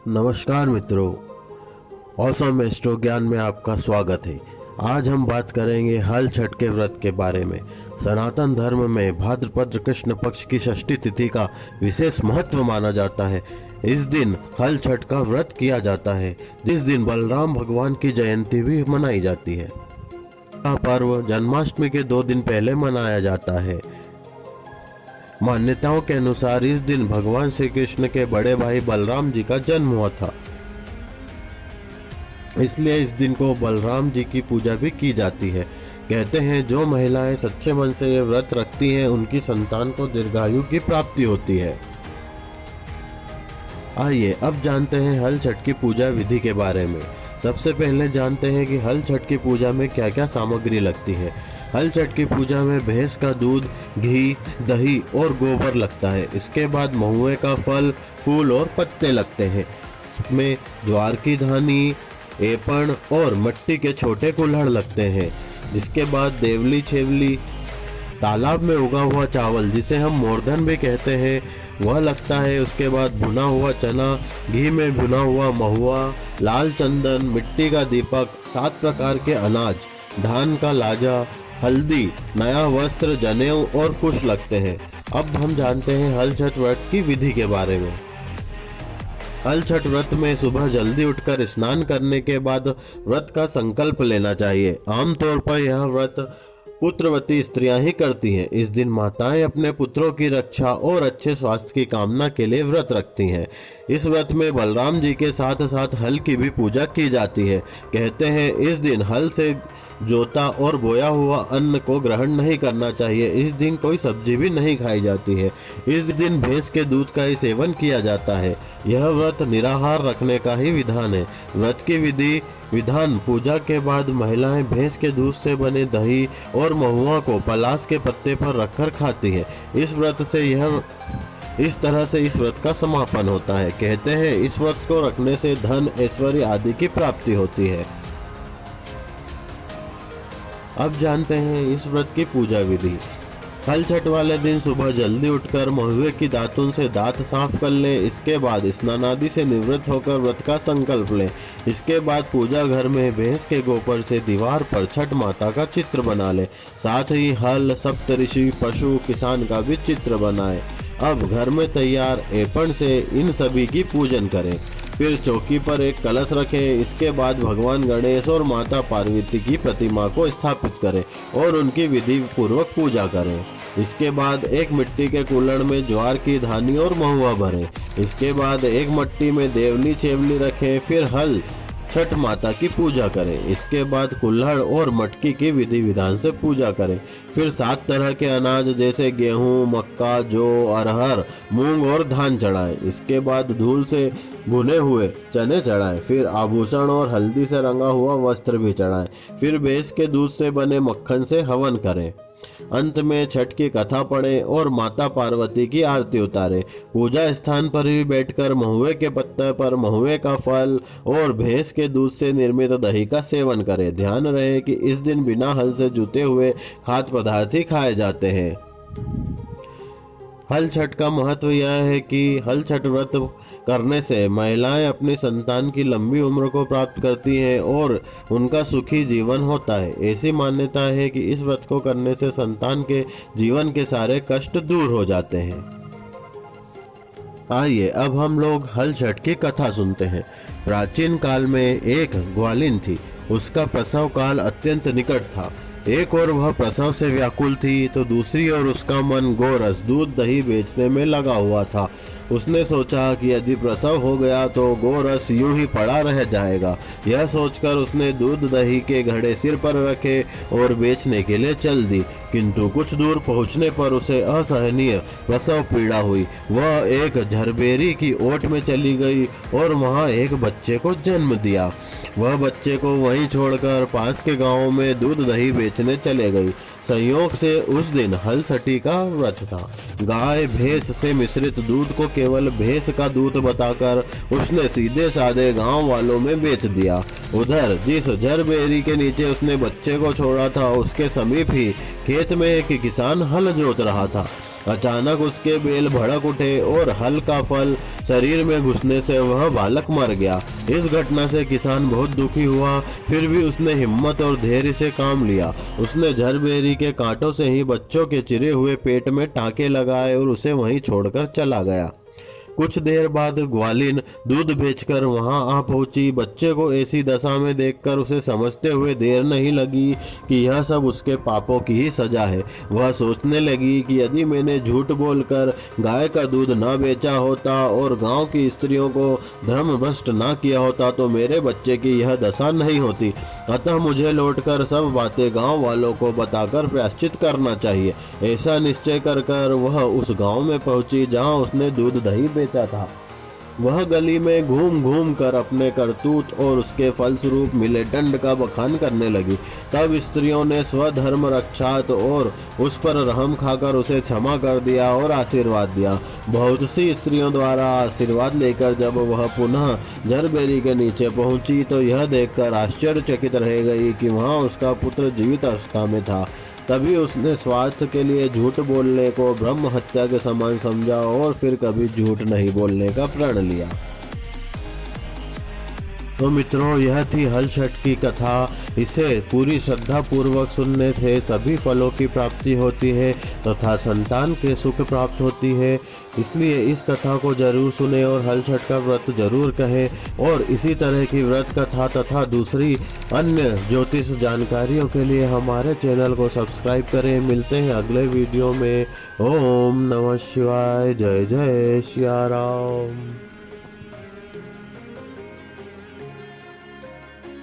नमस्कार मित्रों, awesome astro ज्ञान में आपका स्वागत है। आज हम बात करेंगे हल छठ के व्रत के बारे में। सनातन धर्म में भाद्रपद कृष्ण पक्ष की षष्ठी तिथि का विशेष महत्व माना जाता है। इस दिन हल छठ का व्रत किया जाता है, जिस दिन बलराम भगवान की जयंती भी मनाई जाती है। यह पर्व जन्माष्टमी के 2 दिन पहले मनाया जाता है। मान्यताओं के अनुसार इस दिन भगवान श्री कृष्ण के बड़े भाई बलराम जी का जन्म हुआ था, इसलिए इस दिन को बलराम जी की पूजा भी की जाती है। कहते हैं जो महिलाएं सच्चे मन से ये व्रत रखती हैं उनकी संतान को दीर्घायु की प्राप्ति होती है। आइए अब जानते हैं हल छठ की पूजा विधि के बारे में। सबसे पहले जानते हैं कि हल छठ की पूजा में क्या क्या सामग्री लगती है। हल छठ की पूजा में भैंस का दूध, घी, दही और गोबर लगता है। इसके बाद महुए का फल, फूल और पत्ते लगते हैं। इसमें ज्वार की धानी, एपण और मिट्टी के छोटे कुल्हड़ लगते हैं। जिसके बाद देवली छेवली, तालाब में उगा हुआ चावल जिसे हम मोरधन भी कहते हैं, वह लगता है। उसके बाद भुना हुआ चना, घी में भुना हुआ महुआ, लाल चंदन, मिट्टी का दीपक, 7 प्रकार के अनाज, धान का लाजा, हल्दी, नया वस्त्र, जनेऊ और कुश लगते हैं। अब हम जानते हैं हल छठ व्रत की विधि के बारे में। हल छठ व्रत में सुबह जल्दी उठकर स्नान करने के बाद व्रत का संकल्प लेना चाहिए। आमतौर पर यह व्रत पुत्रवती स्त्रियां ही करती हैं। इस दिन माताएं अपने पुत्रों की रक्षा और अच्छे स्वास्थ्य की कामना के लिए व्रत रखती हैं। इस व्रत में बलराम जी के साथ साथ हल की भी पूजा की जाती है। कहते हैं इस दिन हल से जोता और बोया हुआ अन्न को ग्रहण नहीं करना चाहिए। इस दिन कोई सब्जी भी नहीं खाई जाती है। इस दिन भैंस के दूध का ही सेवन किया जाता है। यह व्रत निराहार रखने का ही विधान है। व्रत की विधान पूजा के बाद महिलाएं भैंस के दूध से बने दही और महुआ को पलाश के पत्ते पर रखकर खाती है। इस तरह से इस व्रत का समापन होता है। कहते हैं इस व्रत को रखने से धन, ऐश्वर्य आदि की प्राप्ति होती है। अब जानते हैं इस व्रत की पूजा विधि। हल छठ वाले दिन सुबह जल्दी उठकर महुए की दातुन से दांत साफ कर लें। इसके बाद स्नान आदि से निवृत्त होकर व्रत का संकल्प लें। इसके बाद पूजा घर में भैंस के गोबर से दीवार पर छठ माता का चित्र बना लें। साथ ही हल, सप्तऋषि, पशु, किसान का भी चित्र बनाएं। अब घर में तैयार एपण से इन सभी की पूजन करें। फिर चौकी पर एक कलश रखें। इसके बाद भगवान गणेश और माता पार्वती की प्रतिमा को स्थापित करें और उनकी विधि पूर्वक पूजा करें। इसके बाद एक मिट्टी के कुल्हड़ में ज्वार की धानी और महुआ भरें। इसके बाद एक मट्टी में देवली छेवली रखें। फिर हल छठ माता की पूजा करें। इसके बाद कुल्हड़ और मटकी की विधि विधान से पूजा करें। फिर 7 तरह के अनाज जैसे गेहूं, मक्का, जौ, अरहर, मूंग और धान चढ़ाएं। इसके बाद धूल से भुने हुए चने चढ़ाएं। फिर आभूषण और हल्दी से रंगा हुआ वस्त्र भी चढ़ाएं। फिर भैंस के दूध से बने मक्खन से हवन करें। अंत में छठ की कथा पढ़ें और माता पार्वती की आरती उतारें। पूजा स्थान पर भी बैठकर महुए के पत्ते पर महुए का फल और भैंस के दूध से निर्मित दही का सेवन करें। ध्यान रहे कि इस दिन बिना हल से जुते हुए खाद्य पदार्थ ही खाए जाते हैं। हल छठ का महत्व यह है कि हल छठ व्रत करने से महिलाएं अपनी संतान की लंबी उम्र को प्राप्त करती हैं और उनका सुखी जीवन होता है। ऐसी मान्यता है कि इस व्रत को करने से संतान के जीवन के सारे कष्ट दूर हो जाते हैं। आइए अब हम लोग हल छठ की कथा सुनते हैं। प्राचीन काल में एक ग्वालिन थी। उसका प्रसव काल अत्यंत निकट था। एक ओर वह प्रसव से व्याकुल थी तो दूसरी ओर उसका मन गोरस, दूध, दही बेचने में लगा हुआ था। उसने सोचा कि यदि प्रसव हो गया तो गोरस यूं ही पड़ा रह जाएगा। यह सोचकर उसने दूध दही के घड़े सिर पर रखे और बेचने के लिए चल दी। किंतु कुछ दूर पहुंचने पर उसे असहनीय प्रसव पीड़ा हुई। वह एक झरबेरी की ओट में चली गई और वहां एक बच्चे को जन्म दिया। वह बच्चे को वहीं छोड़कर पास के गांव में दूध दही बेचने चले गई। संयोग से उस दिन हल छठी का व्रत था। गाय भैंस से मिश्रित दूध को केवल भैंस का दूध बताकर उसने सीधे साधे गांव वालों में बेच दिया। उधर जिस झरबेरी के नीचे उसने बच्चे को छोड़ा था उसके समीप ही खेत में एक किसान हल जोत रहा था। अचानक उसके बेल भड़क उठे और हल का फल शरीर में घुसने से वह बालक मर गया। इस घटना से किसान बहुत दुखी हुआ, फिर भी उसने हिम्मत और धैर्य से काम लिया। उसने झरबेरी के कांटों से ही बच्चों के चिरे हुए पेट में टाँके लगाए और उसे वहीं छोड़कर चला गया। कुछ देर बाद ग्वालिन दूध बेचकर वहां आ पहुंची। बच्चे को ऐसी दशा में देखकर उसे समझते हुए देर नहीं लगी कि यह सब उसके पापों की ही सजा है। वह सोचने लगी कि यदि मैंने झूठ बोलकर गाय का दूध न बेचा होता और गांव की स्त्रियों को धर्मभ्रष्ट न किया होता तो मेरे बच्चे की यह दशा नहीं होती। अतः मुझे लौटकर सब बातें गांव वालों को बताकर प्रायश्चित करना चाहिए। ऐसा निश्चय कर वह उस गांव में पहुंची जहां उसने दूध दही बेचा था। वह गली में घूम घूम कर अपने करतूत और उसके फलस्वरूप मिले दंड का बखान करने लगी। तब स्त्रियों ने स्वधर्म रक्षात और उस पर रहम खाकर उसे क्षमा कर दिया और आशीर्वाद दिया। बहुत सी स्त्रियों द्वारा आशीर्वाद लेकर जब वह पुनः झरबेरी के नीचे पहुंची तो यह देखकर आश्चर्यचकित रह गई कि वहां उसका पुत्र जीवित अवस्था में था। तभी उसने स्वार्थ के लिए झूठ बोलने को ब्रह्म हत्या के समान समझा और फिर कभी झूठ नहीं बोलने का प्रण लिया। तो मित्रों, यह थी हल छठ की कथा। इसे पूरी श्रद्धा पूर्वक सुनने से सभी फलों की प्राप्ति होती है तथा संतान के सुख प्राप्त होती है। इसलिए इस कथा को जरूर सुने और हल छठ का व्रत जरूर कहें। और इसी तरह की व्रत कथा तथा दूसरी अन्य ज्योतिष जानकारियों के लिए हमारे चैनल को सब्सक्राइब करें। मिलते हैं अगले वीडियो में। ओम नमः शिवाय। जय जय सिया राम।